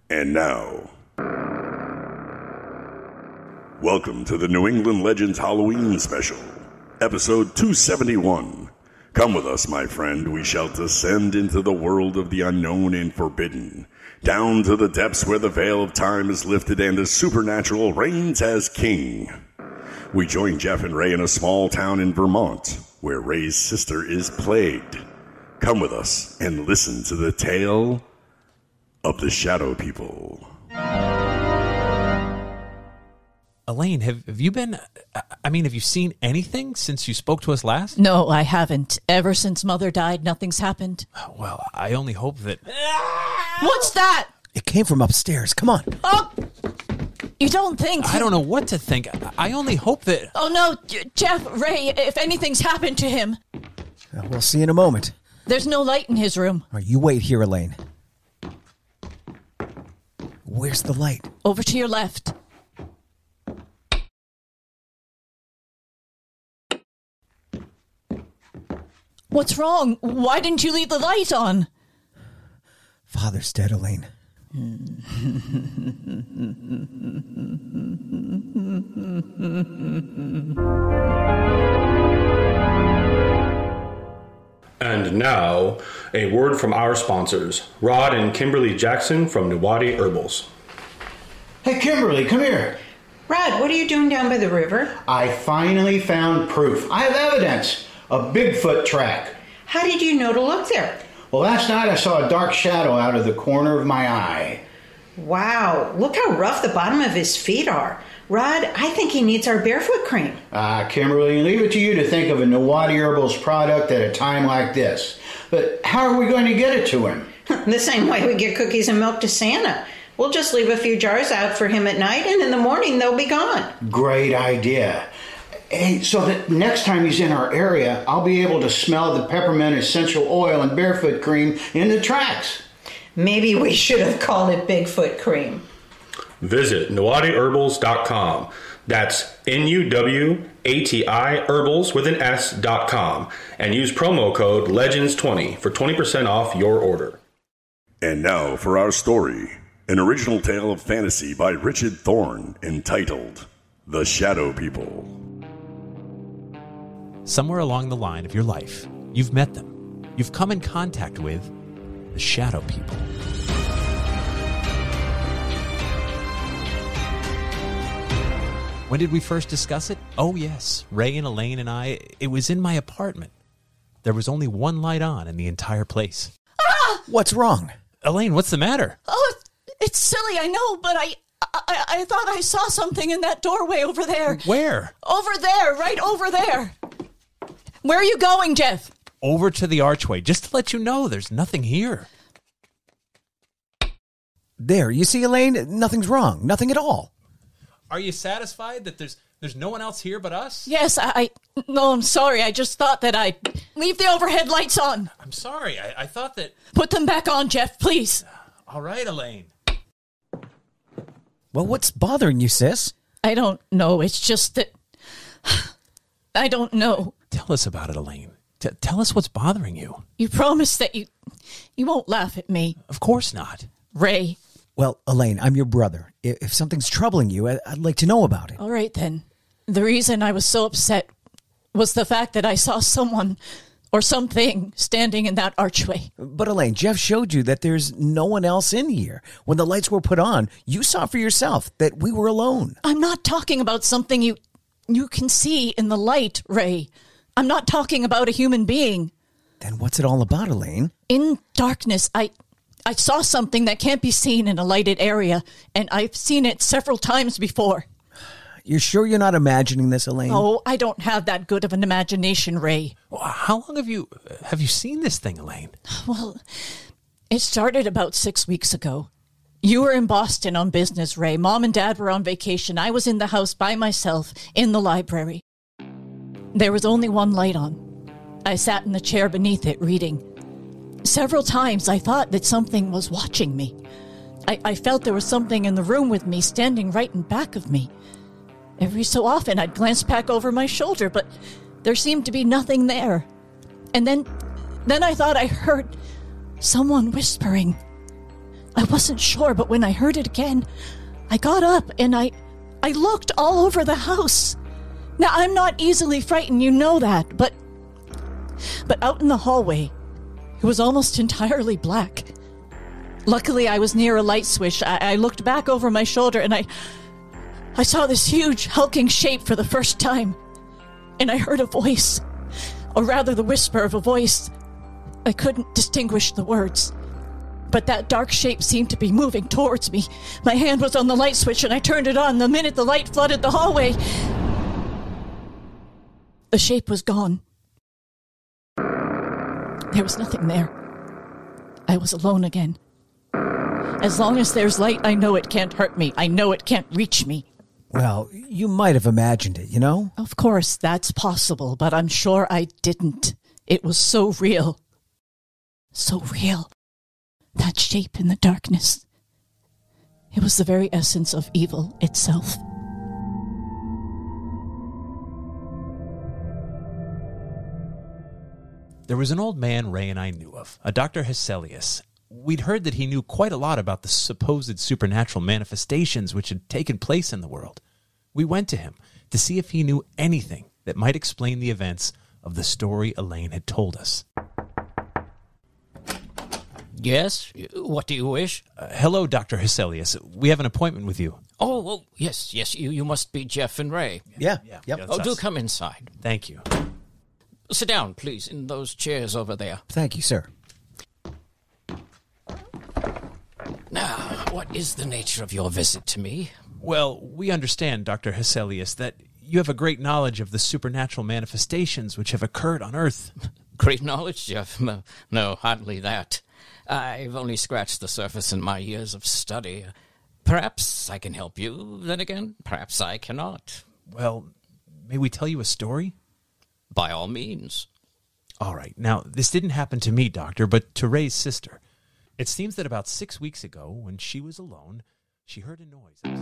And now, welcome to the New England Legends Halloween Special, episode 271. Come with us, my friend. We shall descend into the world of the unknown and forbidden, down to the depths where the veil of time is lifted and the supernatural reigns as king. We join Jeff and Ray in a small town in Vermont, where Ray's sister is plagued. Come with us and listen to the tale of the Shadow People. Elaine, have you been, have you seen anything since you spoke to us last? No, I haven't. Ever since Mother died, nothing's happened. Well, I only hope that... What's that? It came from upstairs. Come on. Oh, you don't think... I don't know what to think. I only hope that... Oh, no, Jeff, Ray, if anything's happened to him... We'll see in a moment. There's no light in his room. All right, you wait here, Elaine. Where's the light? Over to your left. What's wrong? Why didn't you leave the light on? Father's dead, Elaine. And now, a word from our sponsors, Rod and Kimberly Jackson from Nuwadi Herbals. Hey, Kimberly, come here. Rod, what are you doing down by the river? I finally found proof. I have evidence. A Bigfoot track. How did you know to look there? Well, last night I saw a dark shadow out of the corner of my eye. Wow, look how rough the bottom of his feet are. Rod, I think he needs our barefoot cream. Kimberly, leave it to you to think of a Nuwadi Herbals product at a time like this. But how are we going to get it to him? The same way we get cookies and milk to Santa. We'll just leave a few jars out for him at night, and in the morning they'll be gone. Great idea. Hey, so that next time he's in our area, I'll be able to smell the peppermint essential oil and barefoot cream in the tracks. Maybe we should have called it Bigfoot cream. Visit NuwadiHerbals.com. That's NUWATI Herbals with an S.com. And use promo code LEGENDS20 for 20% off your order. And now for our story, an original tale of fantasy by Richard Thorne entitled The Shadow People. Somewhere along the line of your life, you've met them. You've come in contact with the Shadow People. When did we first discuss it? Oh, yes. Ray and Elaine and I. It was in my apartment. There was only one light on in the entire place. Ah! What's wrong? Elaine, what's the matter? Oh, it's silly, I know, but I thought I saw something in that doorway over there. Where? Over there, right over there. Where are you going, Jeff? Over to the archway, just to let you know there's nothing here. There, you see, Elaine? Nothing's wrong. Nothing at all. Are you satisfied that there's no one else here but us? Yes, No, I'm sorry. I just thought that I'd leave the overhead lights on. I'm sorry. I thought that... Put them back on, Jeff, please. All right, Elaine. Well, what's bothering you, sis? I don't know. It's just that... I don't know. Tell us about it, Elaine. Tell us what's bothering you. You promised that you won't laugh at me. Of course not. Ray. Well, Elaine, I'm your brother. If something's troubling you, I'd like to know about it. All right, then. The reason I was so upset was the fact that I saw someone or something standing in that archway. But, Elaine, Jeff showed you that there's no one else in here. When the lights were put on, you saw for yourself that we were alone. I'm not talking about something you can see in the light, Ray. I'm not talking about a human being. Then what's it all about, Elaine? In darkness, I saw something that can't be seen in a lighted area, and I've seen it several times before. You're sure you're not imagining this, Elaine? Oh, I don't have that good of an imagination, Ray. Well, how long have you seen this thing, Elaine? Well, it started about 6 weeks ago. You were in Boston on business, Ray. Mom and Dad were on vacation. I was in the house by myself in the library. There was only one light on. I sat in the chair beneath it reading. Several times I thought that something was watching me. I felt there was something in the room with me, standing right in back of me. Every so often I'd glance back over my shoulder, but there seemed to be nothing there. And then I thought I heard someone whispering. I wasn't sure, but when I heard it again, I got up and I looked all over the house. Now, I'm not easily frightened, you know that, but out in the hallway, it was almost entirely black. Luckily, I was near a light switch. I looked back over my shoulder and I saw this huge, hulking shape for the first time. And I heard a voice, or rather the whisper of a voice. I couldn't distinguish the words. But that dark shape seemed to be moving towards me. My hand was on the light switch and I turned it on. The minute the light flooded the hallway, the shape was gone. There was nothing there. I was alone again. As long as there's light, I know it can't hurt me. I know it can't reach me. Well, you might have imagined it, you know? Of course, that's possible, but I'm sure I didn't. It was so real. So real. That shape in the darkness. It was the very essence of evil itself. There was an old man Ray and I knew of, a Dr. Hesselius. We'd heard that he knew quite a lot about the supposed supernatural manifestations which had taken place in the world. We went to him to see if he knew anything that might explain the events of the story Elaine had told us. Yes? What do you wish? Hello, Dr. Hesselius. We have an appointment with you. Oh, yes, you must be Jeff and Ray. Yeah. Oh, do come inside. Thank you. Sit down, please, in those chairs over there. Thank you, sir. Now, what is the nature of your visit to me? Well, we understand, Dr. Hesselius, that you have a great knowledge of the supernatural manifestations which have occurred on Earth. Great knowledge, Jeff? No, hardly that. I've only scratched the surface in my years of study. Perhaps I can help you, then again, perhaps I cannot. Well, may we tell you a story? By all means. All right. Now, this didn't happen to me, Doctor, but to Ray's sister. It seems that about 6 weeks ago, when she was alone, she heard a noise upstairs.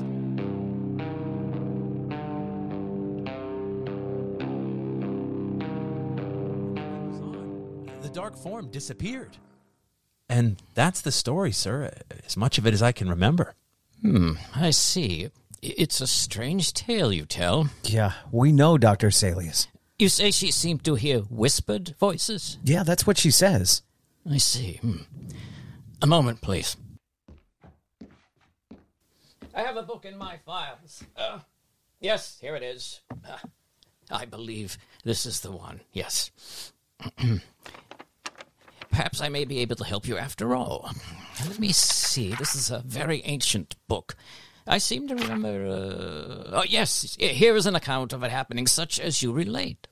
The dark form disappeared. And that's the story, sir, as much of it as I can remember. I see. It's a strange tale you tell. Yeah, we know, Dr. Hesselius. You say she seemed to hear whispered voices? Yeah, that's what she says. I see. A moment, please. I have a book in my files. Yes, here it is. I believe this is the one, yes. Perhaps I may be able to help you after all. Let me see. This is a very ancient book. I seem to remember... oh, yes. Here is an account of it happening such as you relate.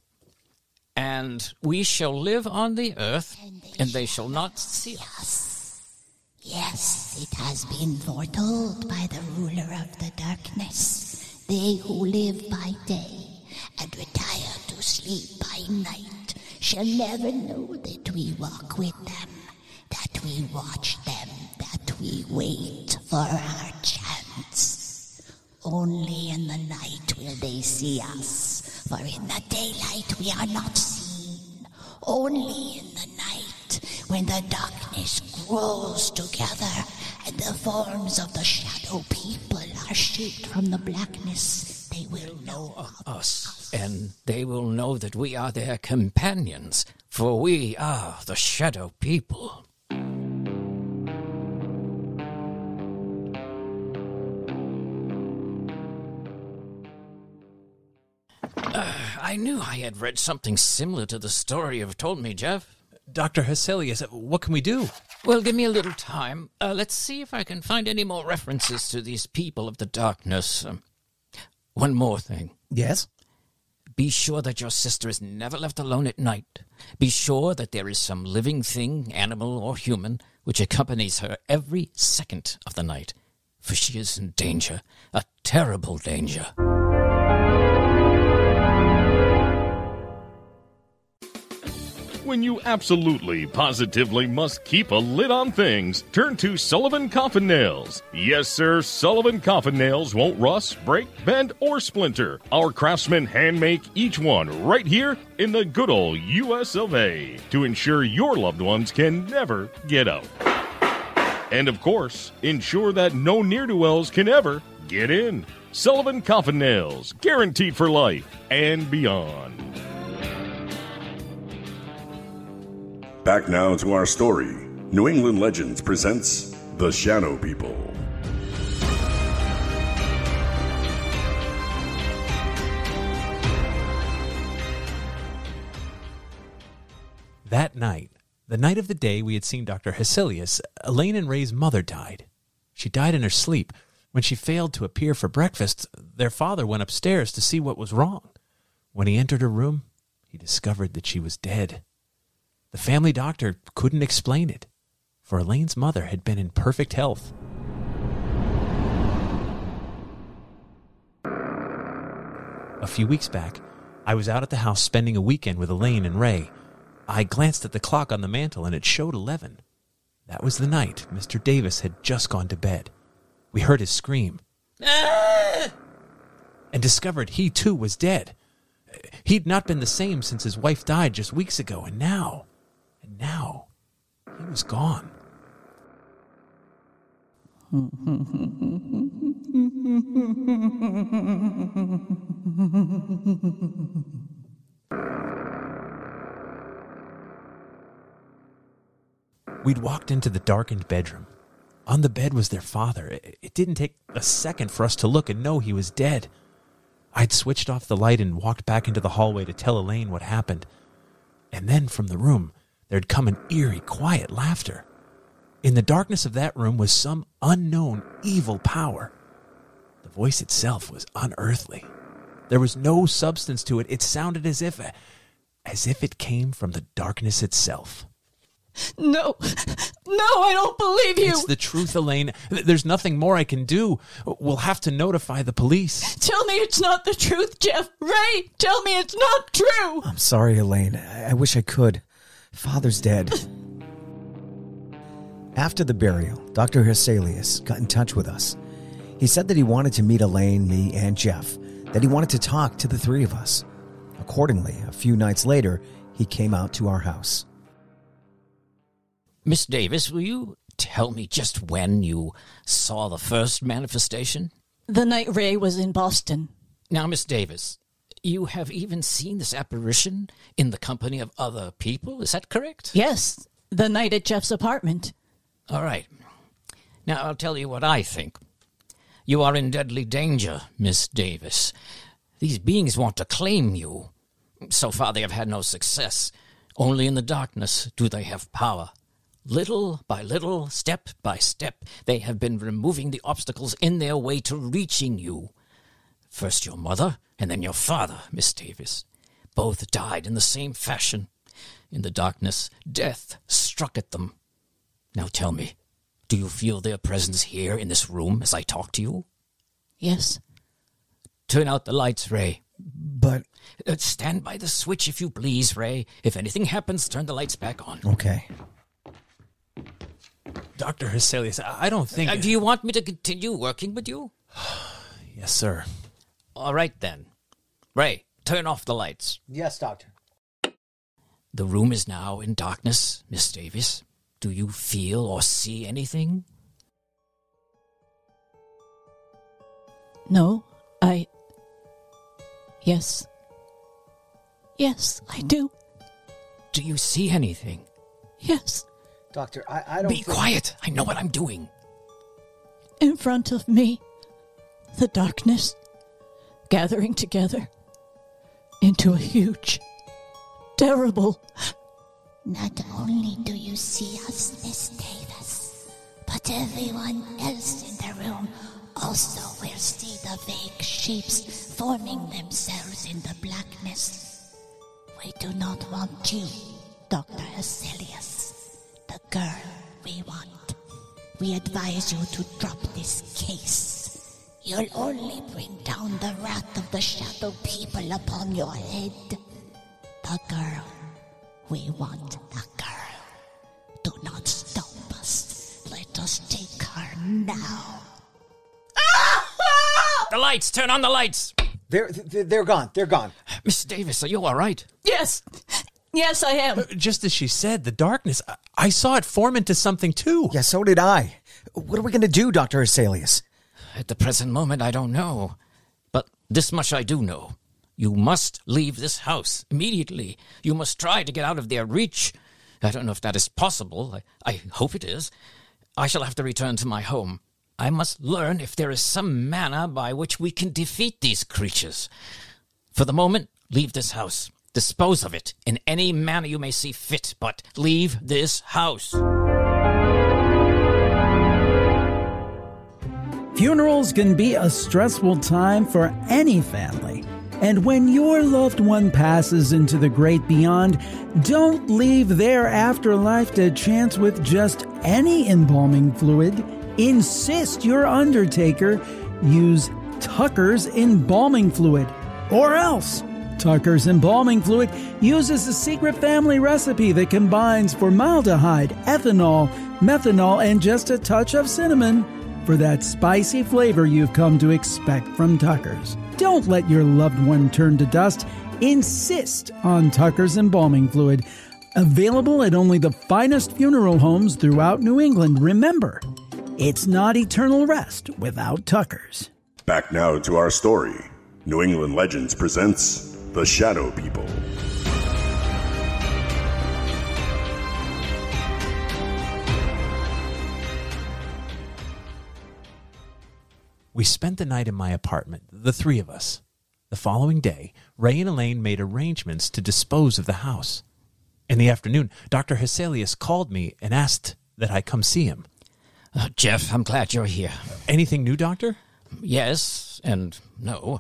And we shall live on the earth, and they shall not see us. Yes, it has been foretold by the ruler of the darkness. They who live by day and retire to sleep by night shall never know that we walk with them, that we watch them, that we wait for our chance. Only in the night will they see us, for in the daylight we are not seen. Only in the night, when the darkness grows together and the forms of the shadow people are shaped from the blackness, they will know of us. And they will know that we are their companions, for we are the shadow people. I knew I had read something similar to the story you've told me, Jeff. Dr. Hesselius, what can we do? Well, give me a little time. Let's see if I can find any more references to these people of the darkness. One more thing. Yes? Be sure that your sister is never left alone at night. Be sure that there is some living thing, animal or human, which accompanies her every second of the night. For she is in danger, a terrible danger. When you absolutely, positively must keep a lid on things, turn to Sullivan Coffin Nails. Yes, sir, Sullivan Coffin Nails won't rust, break, bend, or splinter. Our craftsmen hand-make each one right here in the good old U.S. of A. to ensure your loved ones can never get out. And of course, ensure that no ne'er-do-wells can ever get in. Sullivan Coffin Nails, guaranteed for life and beyond. Back now to our story. New England Legends presents The Shadow People. That night, the night of the day we had seen Dr. Hesselius, Elaine and Ray's mother died. She died in her sleep. When she failed to appear for breakfast, their father went upstairs to see what was wrong. When he entered her room, he discovered that she was dead. The family doctor couldn't explain it, for Elaine's mother had been in perfect health. A few weeks back, I was out at the house spending a weekend with Elaine and Ray. I glanced at the clock on the mantel and it showed 11. That was the night Mr. Davis had just gone to bed. We heard his scream and discovered he too was dead. He'd not been the same since his wife died just weeks ago, and now he was gone. We'd walked into the darkened bedroom. On the bed was their father. It didn't take a second for us to look and know he was dead. I'd switched off the light and walked back into the hallway to tell Elaine what happened. And then from the room, there'd come an eerie, quiet laughter. In the darkness of that room was some unknown evil power. The voice itself was unearthly. There was no substance to it. It sounded as if it came from the darkness itself. No, I don't believe you. It's the truth, Elaine. There's nothing more I can do. We'll have to notify the police. Tell me it's not the truth, Jeff. Ray, tell me it's not true. I'm sorry, Elaine. I wish I could. Father's dead. After the burial, Dr. Hesselius got in touch with us. He said that he wanted to meet Elaine, me, and Jeff, that he wanted to talk to the three of us. Accordingly, a few nights later, he came out to our house. Miss Davis, will you tell me just when you saw the first manifestation? The night Ray was in Boston. Now, Miss Davis, you have even seen this apparition in the company of other people, is that correct? Yes, the night at Jeff's apartment. All right. Now, I'll tell you what I think. You are in deadly danger, Miss Davis. These beings want to claim you. So far, they have had no success. Only in the darkness do they have power. Little by little, step by step, they have been removing the obstacles in their way to reaching you. First your mother, and then your father, Miss Davis. Both died in the same fashion. In the darkness, death struck at them. Now tell me, do you feel their presence here in this room as I talk to you? Yes. Turn out the lights, Ray. But... stand by the switch if you please, Ray. If anything happens, turn the lights back on. Okay. Dr. Hesselius, I don't think... do you want me to continue working with you? Yes, sir. All right, then. Ray, turn off the lights. Yes, Doctor. The room is now in darkness, Miss Davis. Do you feel or see anything? No, Yes. Yes, I do. Do you see anything? Yes. Doctor, I don't... Be quiet. I know what I'm doing. In front of me, the darkness gathering together into a huge, terrible... Not only do you see us, Miss Davis, but everyone else in the room also will see the vague shapes forming themselves in the blackness. We do not want you, Dr. Hesselius, the girl we want. We advise you to drop this case. You'll only bring down the wrath of the shadow people upon your head. The girl. We want the girl. Do not stop us. Let us take her now. The lights! Turn on the lights! They're gone. They're gone. Miss Davis, are you all right? Yes. Yes, I am. Just as she said, the darkness... I saw it form into something too. Yeah, so did I. What are we going to do, Dr. Hesselius? At the present moment, I don't know. But this much I do know. You must leave this house immediately. You must try to get out of their reach. I don't know if that is possible. I hope it is. I shall have to return to my home. I must learn if there is some manner by which we can defeat these creatures. For the moment, leave this house. Dispose of it in any manner you may see fit, but leave this house. Funerals can be a stressful time for any family. And when your loved one passes into the great beyond, don't leave their afterlife to chance with just any embalming fluid. Insist your undertaker use Tucker's embalming fluid, or else Tucker's embalming fluid uses a secret family recipe that combines formaldehyde, ethanol, methanol, and just a touch of cinnamon for that spicy flavor you've come to expect from Tucker's. Don't let your loved one turn to dust. Insist on Tucker's embalming fluid. Available at only the finest funeral homes throughout New England. Remember, it's not eternal rest without Tucker's. Back now to our story. New England Legends presents The Shadow People. We spent the night in my apartment, the three of us. The following day, Ray and Elaine made arrangements to dispose of the house. In the afternoon, Dr. Hesselius called me and asked that I come see him. Jeff, I'm glad you're here. Anything new, Doctor? Yes and no.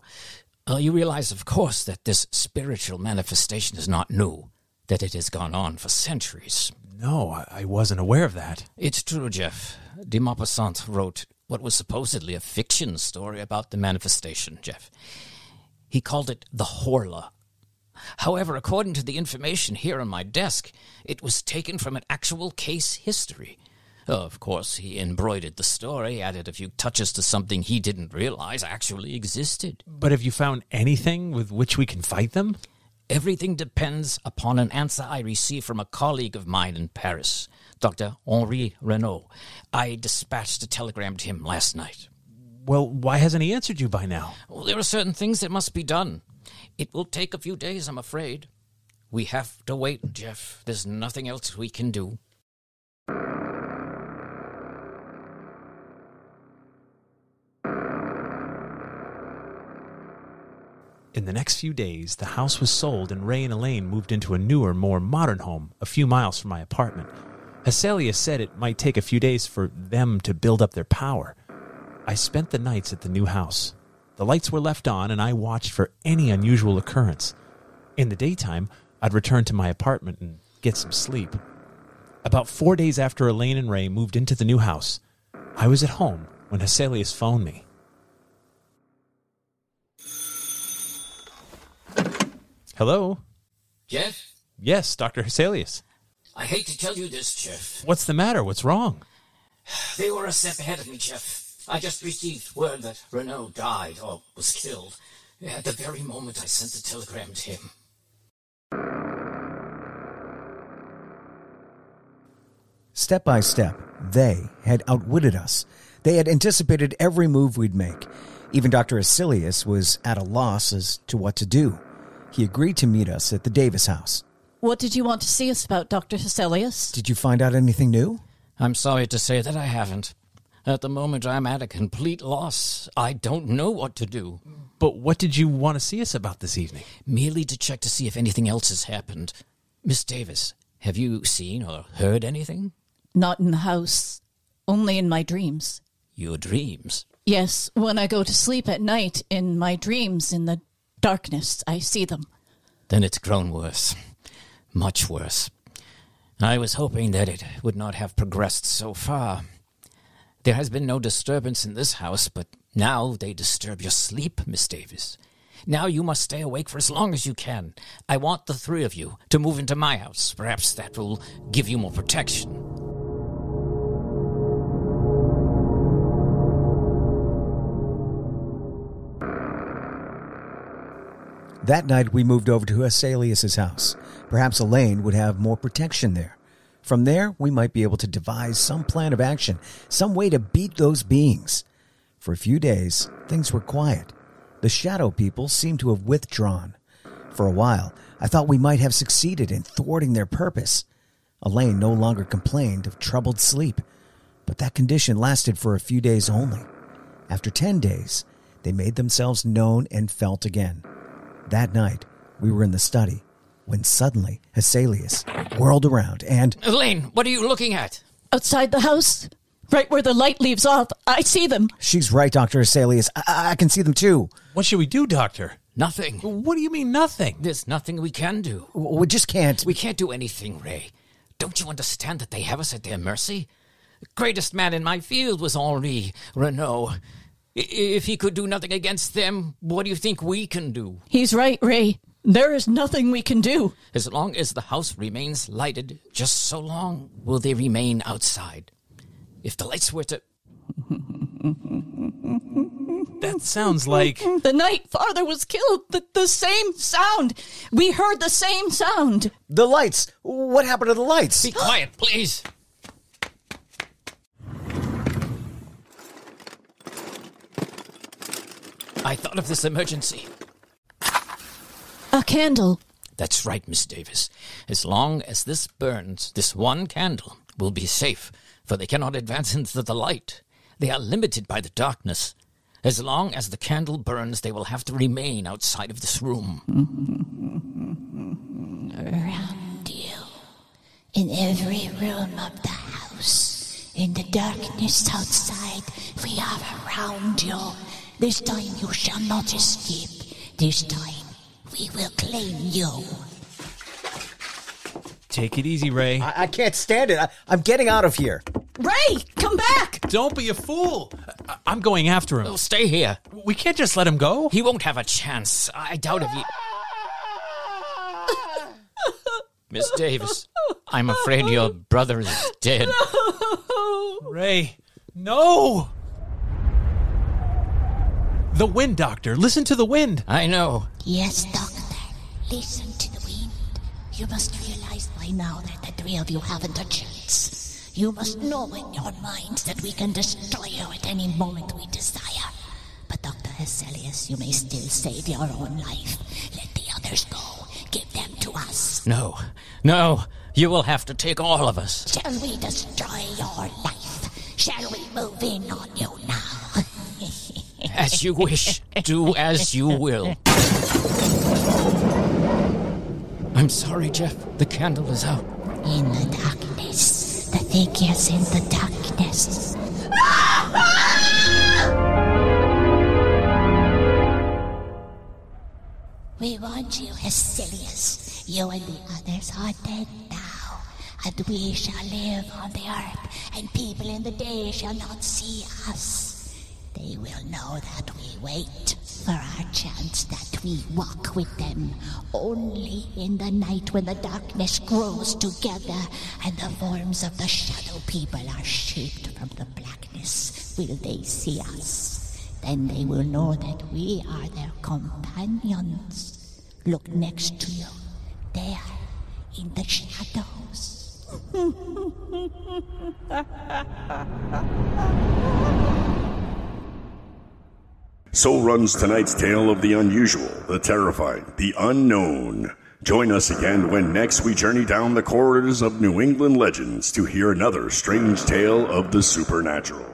You realize, of course, that this spiritual manifestation is not new, that it has gone on for centuries. No, I wasn't aware of that. It's true, Jeff. De Maupassant wrote what was supposedly a fiction story about the manifestation, Jeff. He called it the Horla. However, according to the information here on my desk, it was taken from an actual case history. Of course, he embroidered the story, added a few touches to something he didn't realize actually existed. But have you found anything with which we can fight them? Everything depends upon an answer I received from a colleague of mine in Paris, Dr. Henri Renaud. I dispatched a telegram to him last night. Well, why hasn't he answered you by now? Well, there are certain things that must be done. It will take a few days, I'm afraid. We have to wait, Jeff. There's nothing else we can do. In the next few days, the house was sold and Ray and Elaine moved into a newer, more modern home a few miles from my apartment. Hesselius said it might take a few days for them to build up their power. I spent the nights at the new house. The lights were left on and I watched for any unusual occurrence. In the daytime, I'd return to my apartment and get some sleep. About 4 days after Elaine and Ray moved into the new house, I was at home when Hesselius phoned me. Hello? Jeff? Yes, Dr. Hesselius. I hate to tell you this, Jeff. What's the matter? What's wrong? They were a step ahead of me, Jeff. I just received word that Renaud died, or was killed, at the very moment I sent the telegram to him. Step by step, they had outwitted us. They had anticipated every move we'd make. Even Dr. Hesselius was at a loss as to what to do. He agreed to meet us at the Davis house. What did you want to see us about, Dr. Hesselius? Did you find out anything new? I'm sorry to say that I haven't. At the moment, I'm at a complete loss. I don't know what to do. But what did you want to see us about this evening? Merely to check to see if anything else has happened. Miss Davis, have you seen or heard anything? Not in the house. Only in my dreams. Your dreams? Yes, when I go to sleep at night, in my dreams, in the darkness, I see them. Then it's grown worse. Much worse. I was hoping that it would not have progressed so far. There has been no disturbance in this house, but now they disturb your sleep, Miss Davis. Now you must stay awake for as long as you can. I want the three of you to move into my house. Perhaps that will give you more protection. That night we moved over to Hesselius' house. Perhaps Elaine would have more protection there. From there, we might be able to devise some plan of action, some way to beat those beings. For a few days, things were quiet. The shadow people seemed to have withdrawn. For a while, I thought we might have succeeded in thwarting their purpose. Elaine no longer complained of troubled sleep, but that condition lasted for a few days only. After 10 days, they made themselves known and felt again. That night, we were in the study, when suddenly Hesselius whirled around and... Elaine, what are you looking at? Outside the house, right where the light leaves off. I see them. She's right, Dr. Hesselius. I can see them too. What should we do, Doctor? Nothing. What do you mean, nothing? There's nothing we can do. We just can't. We can't do anything, Ray. Don't you understand that they have us at their mercy? The greatest man in my field was Henri Renault. If he could do nothing against them, what do you think we can do? He's right, Ray. There is nothing we can do. As long as the house remains lighted, just so long will they remain outside. If the lights were to... That sounds like... The night father was killed. The same sound. We heard the same sound. The lights. What happened to the lights? Be quiet, please. I thought of this emergency. A candle. That's right, Miss Davis. As long as this burns, this one candle will be safe, for they cannot advance into the light. They are limited by the darkness. As long as the candle burns, they will have to remain outside of this room. Around you, in every room of the house, in the darkness outside, we are around you. This time you shall not escape. This time we will claim you. Take it easy, Ray. I can't stand it. I'm getting out of here. Ray, come back! Don't be a fool. I'm going after him. Oh, stay here. We can't just let him go. He won't have a chance. I doubt if he... Miss Davis, I'm afraid your brother is dead. Ray, no! The wind, Doctor. Listen to the wind. I know. Yes, Doctor. Listen to the wind. You must realize by now that the three of you haven't a chance. You must know in your minds that we can destroy you at any moment we desire. But Dr. Hesselius, you may still save your own life. Let the others go. Give them to us. No. You will have to take all of us. Shall we destroy your life? Shall we move in on you now? As you wish. Do as you will. I'm sorry, Jeff. The candle is out. In the darkness. The figures in the darkness. We want you, Hesselius. You and the others are dead now. And we shall live on the earth, and people in the day shall not see us. They will know that we wait for our chance, that we walk with them. Only in the night when the darkness grows together and the forms of the shadow people are shaped from the blackness will they see us. Then they will know that we are their companions. Look next to you, there, in the shadows. So runs tonight's tale of the unusual, the terrifying, the unknown. Join us again when next we journey down the corridors of New England legends to hear another strange tale of the supernatural.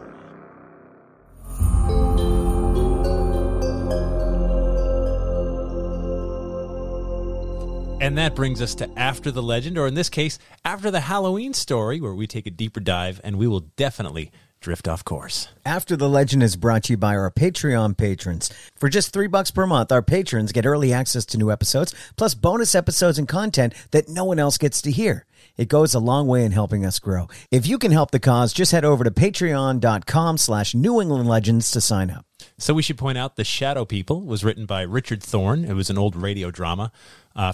And that brings us to After the Legend, or in this case, After the Halloween Story, where we take a deeper dive and we will definitely drift off course. After the Legend is brought to you by our Patreon patrons. For just $3 per month, our patrons get early access to new episodes, plus bonus episodes and content that no one else gets to hear. It goes a long way in helping us grow. If you can help the cause, just head over to patreon.com/New England Legends to sign up. So we should point out The Shadow People was written by Richard Thorne. It was an old radio drama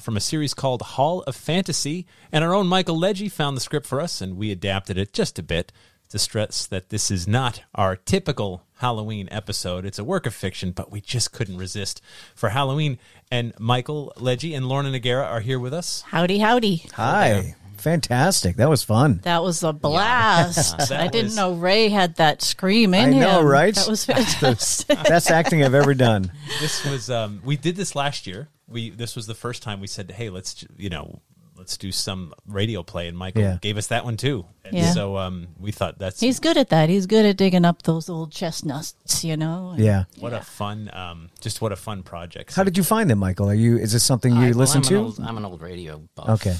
from a series called Hall of Fantasy. And our own Michael Legge found the script for us, and we adapted it just a bit to stress that this is not our typical Halloween episode. It's a work of fiction, but we just couldn't resist for Halloween. And Michael Legge and Lorna Nogueira are here with us. Howdy, howdy. Hi. Fantastic. That was fun. That was a blast. I didn't know Ray had that scream in him. I know, right? That was fantastic. Best acting I've ever done. This was we did this last year. This was the first time we said, hey, let's do some radio play, and Michael gave us that one too. And so we thought he's good at that. He's good at digging up those old chestnuts, you know. What a fun project. How did you find them, Michael? Is this something you listen to? I'm an old radio buff. Okay.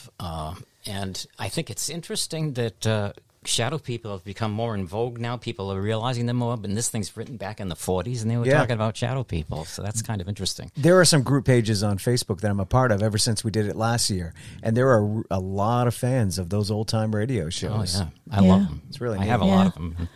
And I think it's interesting that shadow people have become more in vogue now. People are realizing them more. And this thing's written back in the 40s, and they were talking about shadow people. So that's kind of interesting. There are some group pages on Facebook that I'm a part of ever since we did it last year. And there are a lot of fans of those old-time radio shows. Oh, yeah. I love them. It's really I neat. have a lot of them.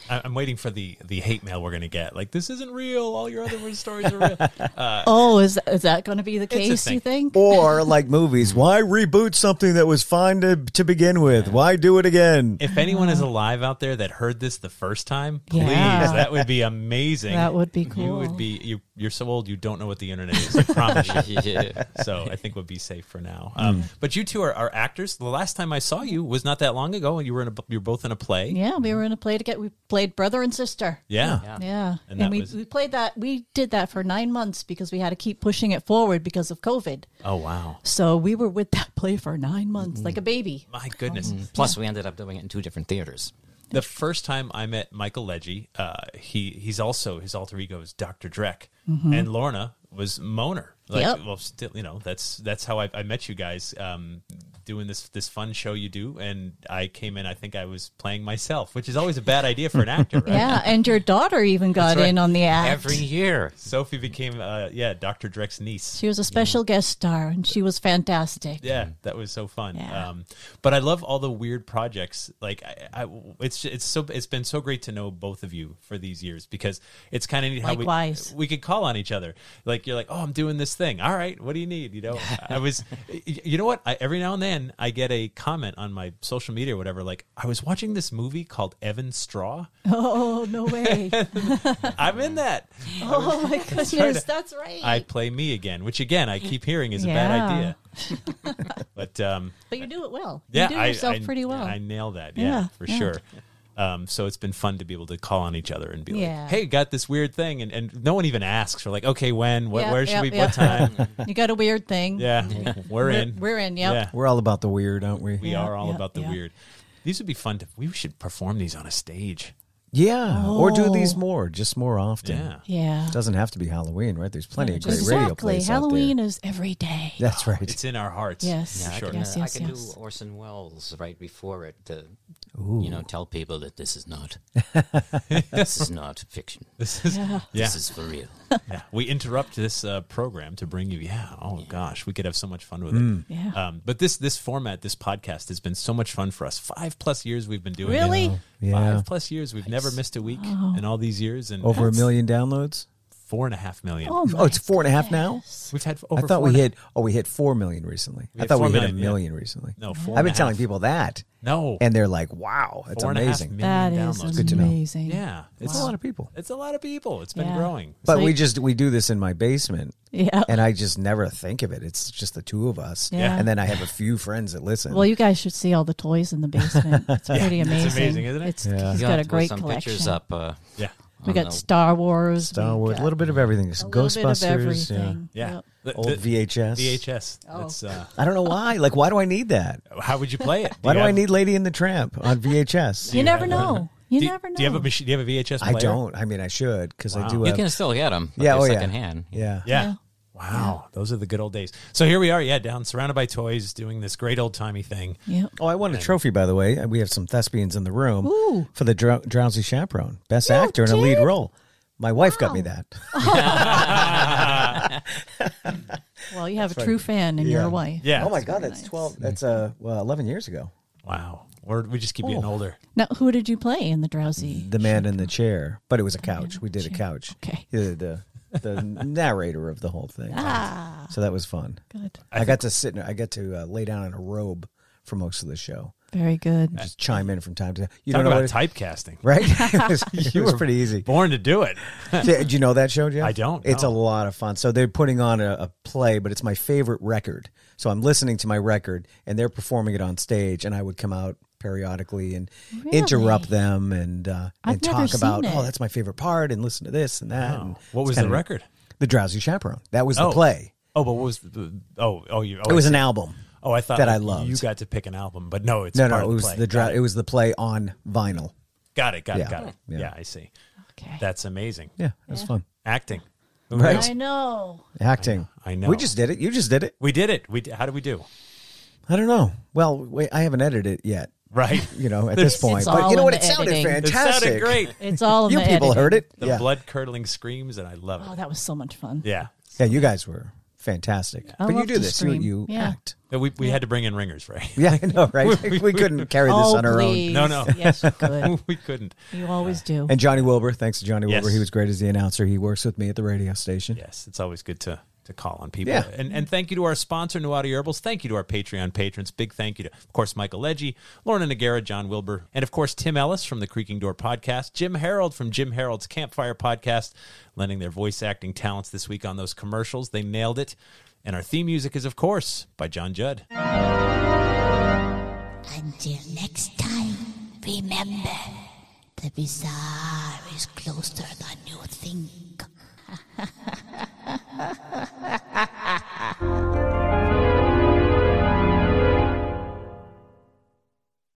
I'm waiting for the hate mail we're going to get. Like, this isn't real. All your other stories are real. Is that going to be the case, you think? Or like movies, why reboot something that was fine to begin with? Why do it again? If anyone is alive out there that heard this the first time, please, that would be amazing. That would be cool. You're so old you don't know what the internet is. I promise you. So I think we'll be safe for now. But you two are actors. The last time I saw you was not that long ago, and you were both in a play. Yeah, we were in a play together. We played brother and sister. Yeah. And we played that. We did that for 9 months because we had to keep pushing it forward because of COVID. Oh, wow. So we were with that play for 9 months, like a baby. My goodness. Plus, we ended up doing it in 2 different theaters. The first time I met Michael Legge, he's also, his alter ego is Dr. Drek, and Lorna was Moner. Well, still, that's how I met you guys, doing this fun show you do, and I came in. I think I was playing myself, which is always a bad idea for an actor, right? Yeah, and your daughter even got in on the act every year. Sophie became Dr. Drek's niece. She was a special guest star, and she was fantastic. Yeah, that was so fun. Yeah. But I love all the weird projects. Like it's been so great to know both of you for these years, because it's kind of neat how we could call on each other. Like, you're like, oh, I'm doing this thing. All right, what do you need? You know what? every now and then I get a comment on my social media or whatever, like, I was watching this movie called Evan Straw. Oh, no way. I'm in that. Oh, my goodness, that's right. I play me again, which again, I keep hearing is a bad idea. But you do it well. Yeah, you do yourself pretty well. I nail that. Yeah, for sure. So it's been fun to be able to call on each other and be like, hey, got this weird thing. And no one even asks. We're like, okay, when? Where should we? What time? You got a weird thing. Yeah. We're in. We're in, yeah. We're all about the weird, aren't we? We are all about the weird. These would be fun. We should perform these on a stage. Yeah, or do these more often. Yeah. It doesn't have to be Halloween, right? There's plenty of great radio plays Halloween out there. is every day. That's right. It's in our hearts. Yes. Yeah, Sure. I can do Orson Welles right before it to, tell people that this is not fiction. This is for real. Yeah. We interrupt this program to bring you. Oh gosh, we could have so much fun with it. Yeah. But this format, this podcast, has been so much fun for us. 5+ years we've been doing it. Really? Yeah. 5+ years. We've never missed a week in all these years. And over 1 million downloads. 4.5 million. Oh, it's 4.5 now. We've had over. I thought we hit 4 million recently. I thought we hit 1 million recently. No, 4.5. I've been telling people that. No, and they're like, "Wow, that's amazing." That is downloads. Good to know. amazing. Yeah, it's a lot of people. It's a lot of people. It's been growing. But we do this in my basement. Yeah, and I just never think of it. It's just the two of us. Yeah. And then I have a few friends that listen. Well, you guys should see all the toys in the basement. It's pretty amazing. It's amazing, isn't it? He's got a great some collection. Pictures up. We got Star Wars. A little bit of everything. Ghostbusters. Bit of everything. Yeah. Old VHS. VHS. Oh. I don't know why. Like, why do I need that? How would you play it? Why do I need Lady and the Tramp on VHS? You never know. You never know. Do you have a machine? Do you have a VHS player? I don't. I mean, I should, because I do. You can still get them. Yeah, secondhand. Yeah. Wow, those are the good old days. So here we are, down surrounded by toys, doing this great old timey thing. Yep. Oh, I won a trophy, by the way. We have some thespians in the room for the Drowsy Chaperone, best actor in a lead role. My wife got me that. Well, you have a true fan in your wife. Yeah. Oh my God, that's 12. That's 11 years ago. Wow. We just keep getting older. Now, who did you play in the Drowsy? The man in the chair, but it was a couch. We did a couch. Okay. The narrator of the whole thing. So that was fun. Good. I got to sit. I got to lay down in a robe for most of the show. Very good. Just chime in from time to time. You Talk don't know about what typecasting. right? It was pretty easy. Born to do it. Did you know that show, Jeff? I don't. It's a no. lot of fun. So they're putting on a play, but it's my favorite record. So I'm listening to my record, and they're performing it on stage, and I would come out periodically and interrupt them and talk about, oh, that's my favorite part, and listen to this and that. Oh. And What was the record? The Drowsy Chaperone. That was the play. Oh, but what was the? It was an album. Oh, I thought that I loved. You got to pick an album, but no, it's no. part It of was the play. it was the play on vinyl. Got it. Yeah. Yeah, I see. Okay. That's amazing. Yeah, it was fun. Acting. Right. I know. Acting. I know. We just did it. You just did it. We did it. How did we do? I don't know. Well, wait, I haven't edited it yet. Right. At this point. It's But all you know in what? the It sounded editing. It fantastic. sounded great. It's all in You the people editing. heard it? The Yeah. blood-curdling screams, and I love it. Oh, that was so much fun. Yeah. Yeah, you guys were fantastic. I But you love do to this. scream. You Yeah. act. We had to bring in ringers, right? Yeah, I know, right? We couldn't carry this Oh, on our own. please. No. Yes, you could. We couldn't. You always do. And Johnny Wilbur, thanks to Johnny Wilbur. Yes. He was great as the announcer. He works with me at the radio station. Yes, it's always good to call on people. Yeah. And thank you to our sponsor, Nuati Herbals. Thank you to our Patreon patrons. Big thank you to, of course, Michael Legge, Lorna Nogueira, John Wilbur, and, of course, Tim Ellis from the Creaking Door podcast, Jim Harold from Jim Harold's Campfire podcast, lending their voice acting talents this week on those commercials. They nailed it. And our theme music is, of course, by John Judd. Until next time, remember, the bizarre is closer than you think.